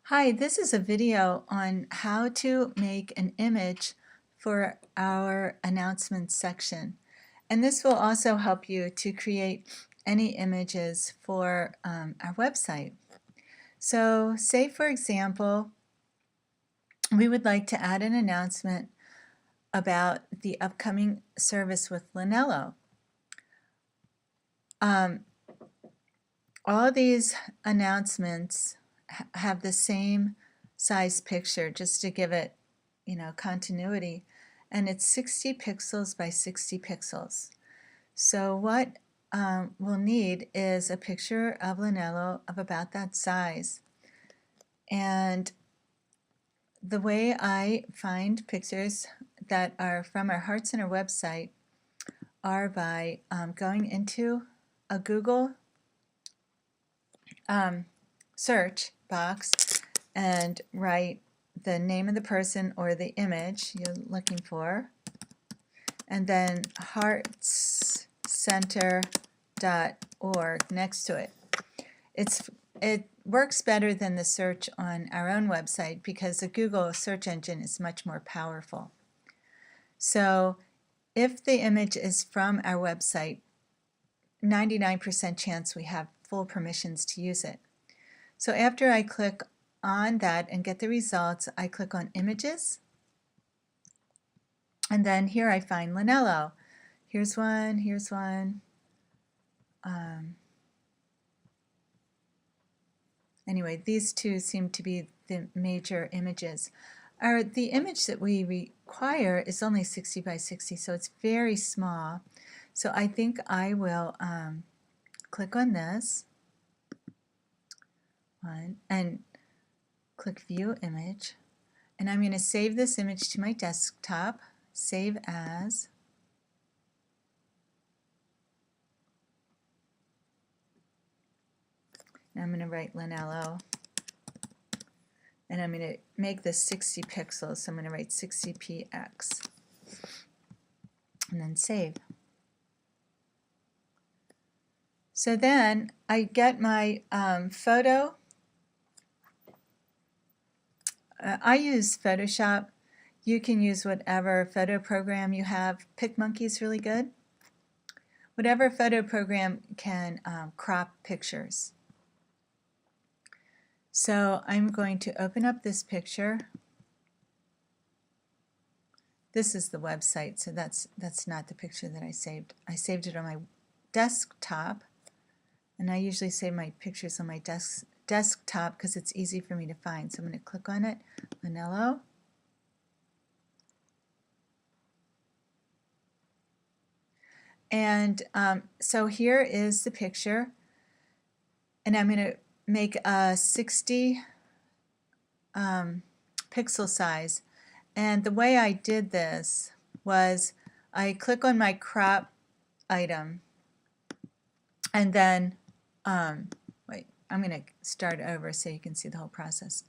Hi, this is a video on how to make an image for our announcements section. And this will also help you to create any images for our website. So say, for example, we would like to add an announcement about the upcoming service with Linello. All these announcements have the same size picture just to give it, continuity, and it's 60 pixels by 60 pixels. So what we'll need is a picture of Linello of about that size. And the way I find pictures that are from our Heart Center website are by going into a Google search box and write the name of the person or the image you're looking for, and then heartscenter.org next to it. It works better than the search on our own website because the Google search engine is much more powerful. So if the image is from our website, 99% chance we have full permissions to use it. So after I click on that and get the results, I click on Images, and then here I find Linello. Here's one, here's one. Anyway, these two seem to be the major images. The image that we require is only 60 by 60, so it's very small. So I think I will click on this one and click View Image, and I'm going to save this image to my desktop. Save as. Now I'm going to write Linello, and I'm going to make this 60 pixels, so I'm going to write 60px, and then save. So then I get my photo. I use Photoshop. You can use whatever photo program you have. PicMonkey is really good. Whatever photo program can crop pictures. So I'm going to open up this picture. This is the website, so that's not the picture that I saved. I saved it on my desktop, and I usually save my pictures on my desktop because it's easy for me to find. So I'm going to click on it, Linello. And so here is the picture, and I'm going to make a 60 pixel size. And the way I did this was I click on my crop item, and then wait, I'm going to start over so you can see the whole process.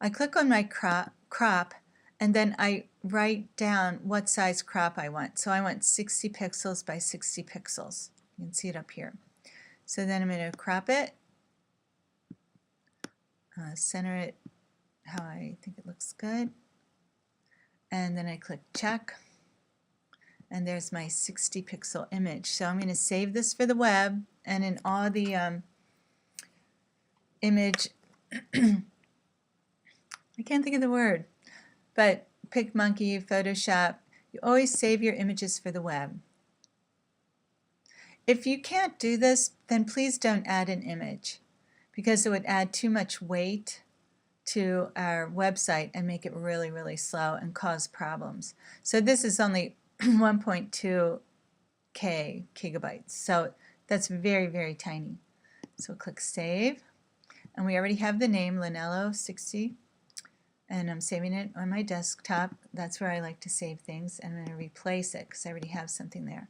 I click on my crop, and then I write down what size crop I want. So I want 60 pixels by 60 pixels. You can see it up here. So then I'm going to crop it, center it how I think it looks good, and then I click check, and there's my 60 pixel image. So I'm going to save this for the web, and in all the image I can't think of the word, but PicMonkey, Photoshop, you always save your images for the web. If you can't do this, then please don't add an image, because it would add too much weight to our website and make it really, really slow and cause problems. So this is only 1.2 gigabytes, so that's very, very tiny. So click Save, and we already have the name Linello 60, and I'm saving it on my desktop. That's where I like to save things, and I'm going to replace it because I already have something there.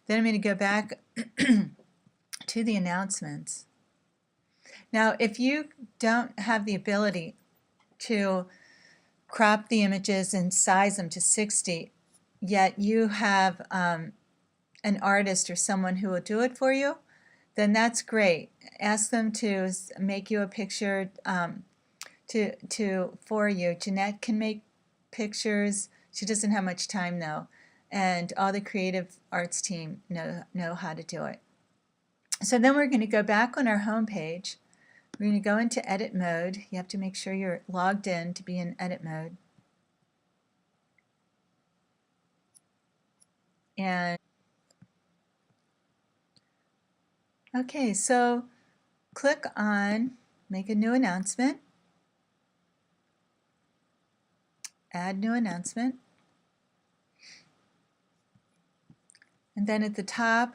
Then I'm going to go back to the announcements. Now, if you don't have the ability to crop the images and size them to 60, yet you have an artist or someone who will do it for you, then that's great. Ask them to make you a picture for you. Jeanette can make pictures. She doesn't have much time though, and all the creative arts team know how to do it. So then we're going to go back on our home page. We're going to go into edit mode. You have to make sure you're logged in to be in edit mode. And okay, so click on make a new announcement, add new announcement, and then at the top,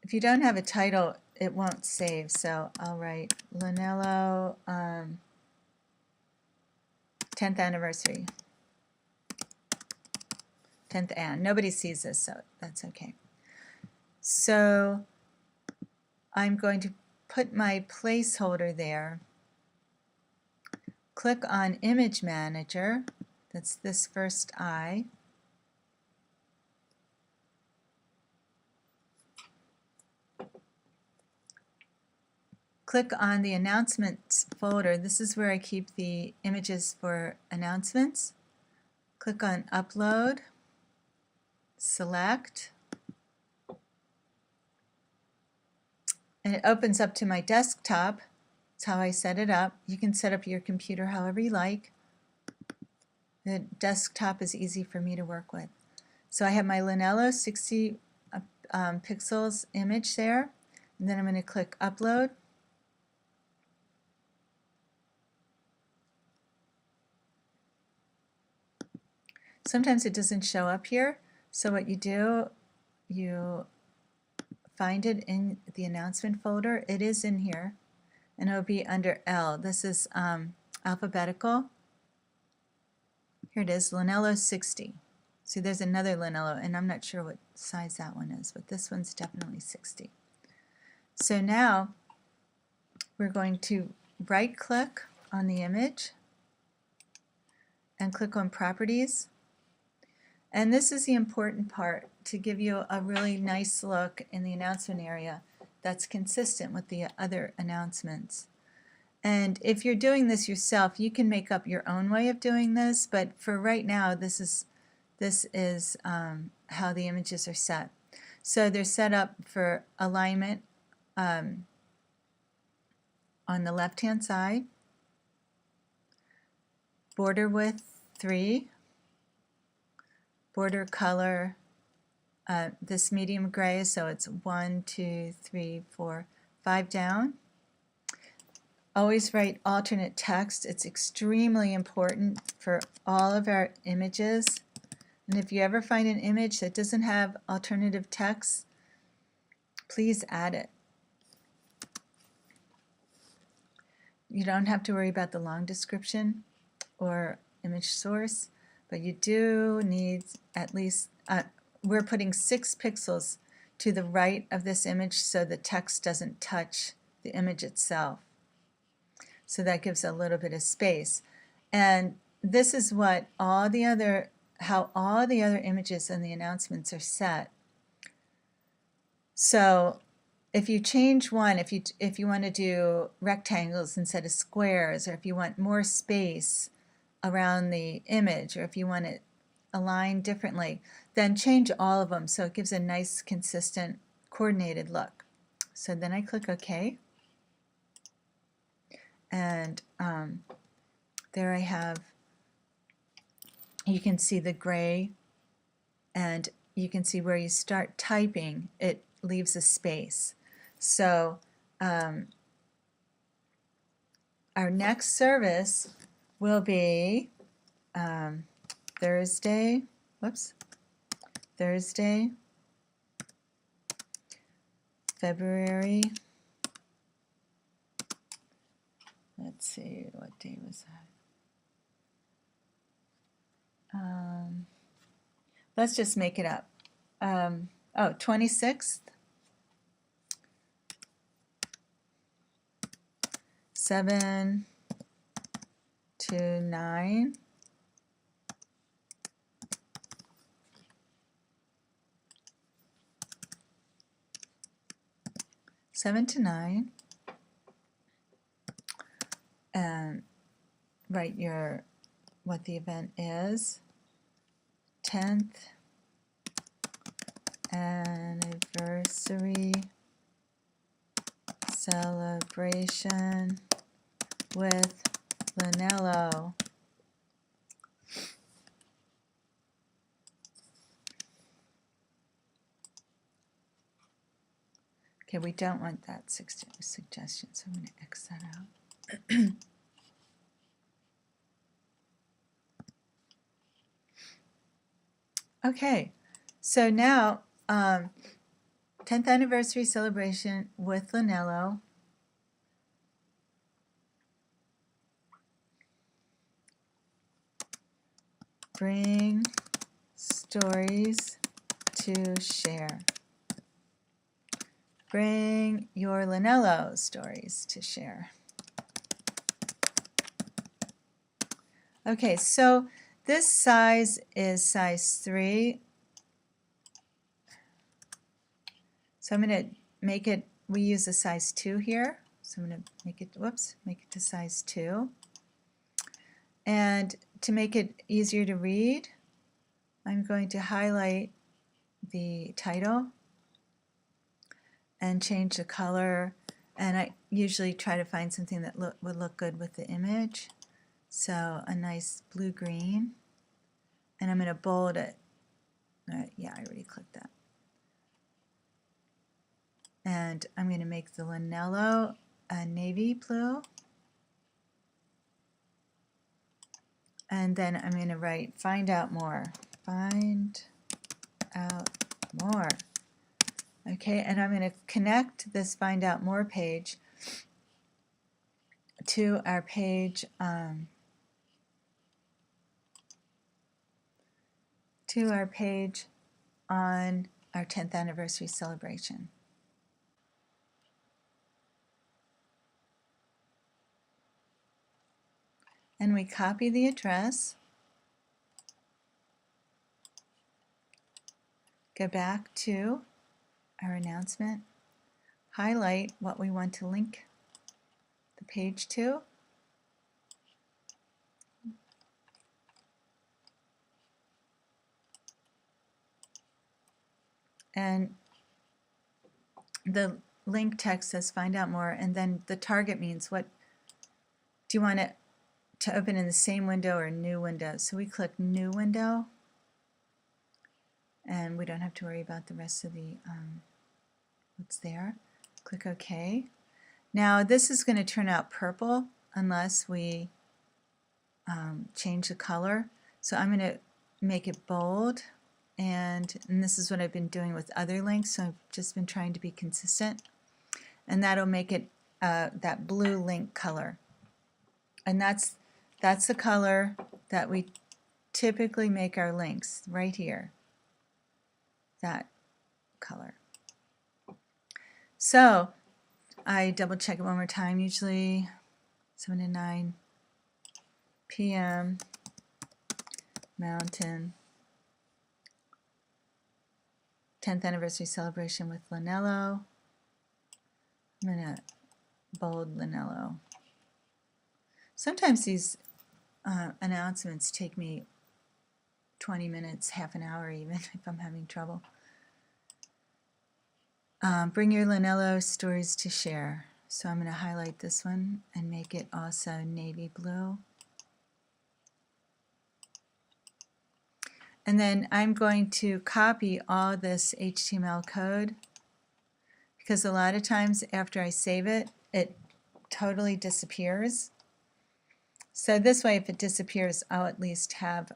if you don't have a title, it won't save, so I'll write Lunello 10th anniversary. 10th an. Nobody sees this, so that's okay. So I'm going to put my placeholder there. Click on Image Manager. That's this first I. Click on the Announcements folder. This is where I keep the images for announcements. Click on Upload. Select. And it opens up to my desktop. That's how I set it up. You can set up your computer however you like. The desktop is easy for me to work with. So I have my Lunello 60 pixels image there. And then I'm going to click Upload. Sometimes it doesn't show up here. So what you do, you find it in the announcement folder. It is in here, and it'll be under L. This is alphabetical. Here it is, Lunello 60. See, there's another Lunello, and I'm not sure what size that one is, but this one's definitely 60. So now we're going to right-click on the image and click on Properties. And this is the important part, to give you a really nice look in the announcement area that's consistent with the other announcements. And if you're doing this yourself, you can make up your own way of doing this, but for right now, this is how the images are set. So they're set up for alignment on the left-hand side, border width 3, border color, this medium gray, so it's 1, 2, 3, 4, 5 down. Always write alternate text. It's extremely important for all of our images. And if you ever find an image that doesn't have alternative text, please add it. You don't have to worry about the long description or image source, but you do need at least, we're putting 6 pixels to the right of this image so the text doesn't touch the image itself. So that gives a little bit of space. And this is what all the other, how all the other images in the announcements are set. So if you change one, if you want to do rectangles instead of squares, or if you want more space around the image, or if you want it aligned differently, then change all of them so it gives a nice, consistent, coordinated look. So then I click OK. And there I have, you can see the gray, and you can see where you start typing, it leaves a space. So our next service will be Thursday, February, let's see, what day was that? Let's just make it up. 26th, 7 to 9. 7 to 9, and write what the event is. 10th anniversary celebration with Linello. Okay, we don't want that suggestion, so I'm going to X that out. Okay, so now 10th anniversary celebration with Linello. Bring stories to share. Bring your Linello stories to share. Okay, so this size is size 3. So I'm going to make it, we use a size 2 here. So I'm going to make it, make it to size 2. And to make it easier to read, I'm going to highlight the title and change the color. And I usually try to find something that would look good with the image. So a nice blue-green. And I'm going to bold it. Yeah, I already clicked that. And I'm going to make the Linello a navy blue. And then I'm going to write find out more. Find out more. Okay, and I'm going to connect this find out more page to our page on our 10th anniversary celebration. And we copy the address, go back to our announcement, highlight what we want to link the page to, and the link text says find out more, and then the target means what do you want it to open in the same window or new window. So we click new window, and we don't have to worry about the rest of the what's there. Click OK. Now this is going to turn out purple unless we change the color. So I'm going to make it bold, and this is what I've been doing with other links, so I've just been trying to be consistent, and that'll make it that blue link color. And that's the color that we typically make our links, right here, that color. So I double check it one more time, usually 7 to 9 p.m. Mountain 10th anniversary celebration with Linello. I'm going to bold Linello. Sometimes these announcements take me 20 minutes, half an hour even, if I'm having trouble. Bring your Linello stories to share. So I'm going to highlight this one and make it also navy blue. And then I'm going to copy all this HTML code, because a lot of times after I save it, it totally disappears. So this way, if it disappears, I'll at least have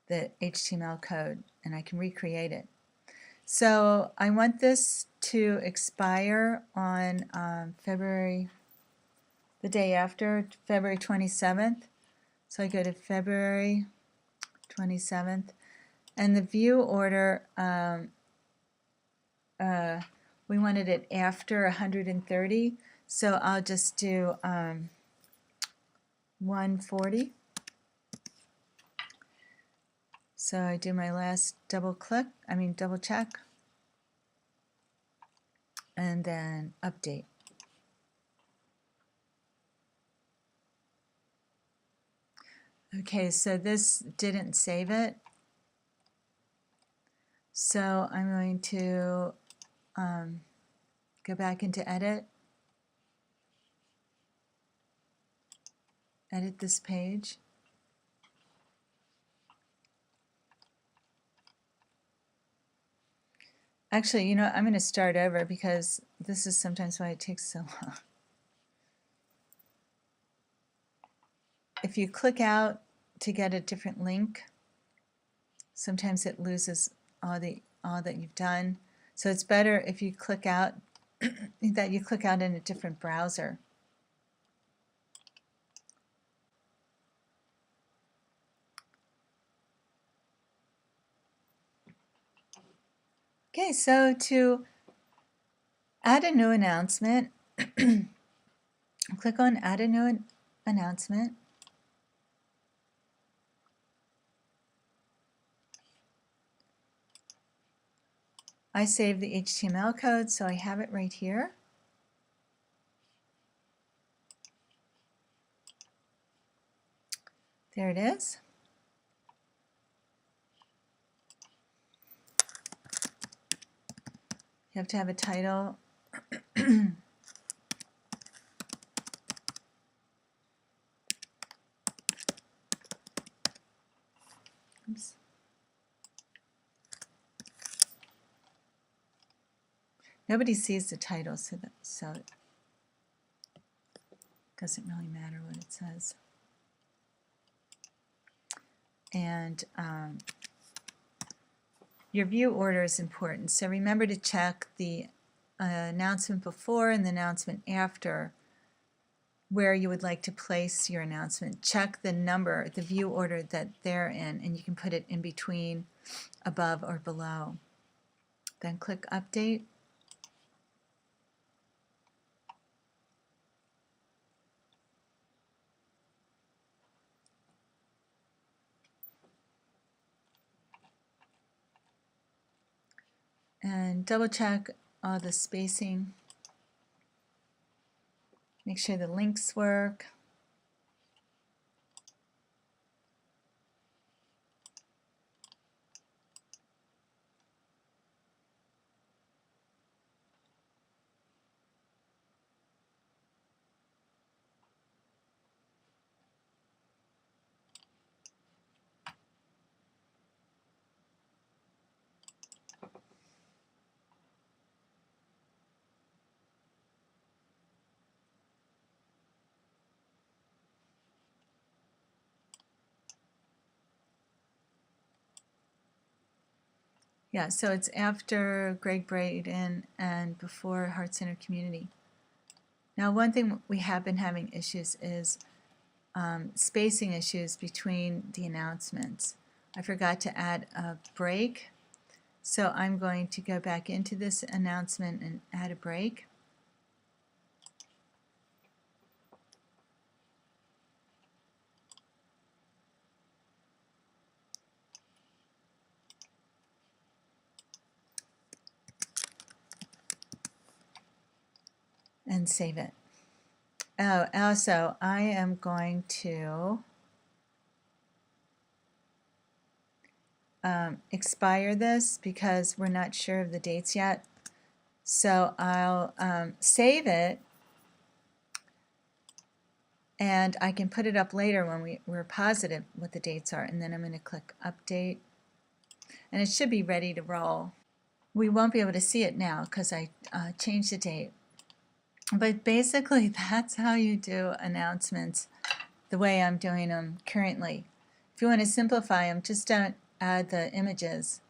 the HTML code, and I can recreate it. So I want this to expire on the day after, February 27th. So I go to February 27th, and the view order, we wanted it after 130, so I'll just do 140. So I do my last double check. and then update. Okay, so this didn't save it. So I'm going to go back into edit, edit this page. Actually, you know, I'm going to start over because this is sometimes why it takes so long. If you click out to get a different link, sometimes it loses all that you've done. So it's better if you click out that you click out in a different browser. Okay, so to add a new announcement, click on Add a New Announcement. I saved the HTML code, so I have it right here. There it is. You have to have a title. Oops. Nobody sees the title, so it doesn't really matter what it says. And your view order is important. So remember to check the announcement before and the announcement after where you would like to place your announcement. Check the number, the view order that they're in, and you can put it in between, above, or below. Then click Update. And double check all the spacing. Make sure the links work. Yeah, so it's after Greg Braden and before Heart Center Community. Now, one thing we have been having issues is spacing issues between the announcements. I forgot to add a break, so I'm going to go back into this announcement and add a break. And save it. Oh, also, I am going to expire this because we're not sure of the dates yet. So I'll save it, and I can put it up later when we're positive what the dates are. And then I'm going to click Update, and it should be ready to roll. We won't be able to see it now because I changed the date. But basically, that's how you do announcements the way I'm doing them currently. If you want to simplify them, just don't add the images.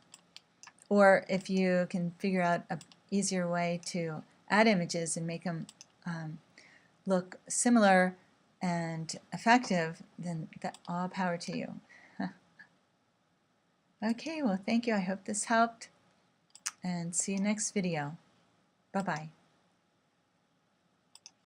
Or if you can figure out an easier way to add images and make them look similar and effective, then all power to you. Okay, well, thank you. I hope this helped, and see you next video. Bye-bye.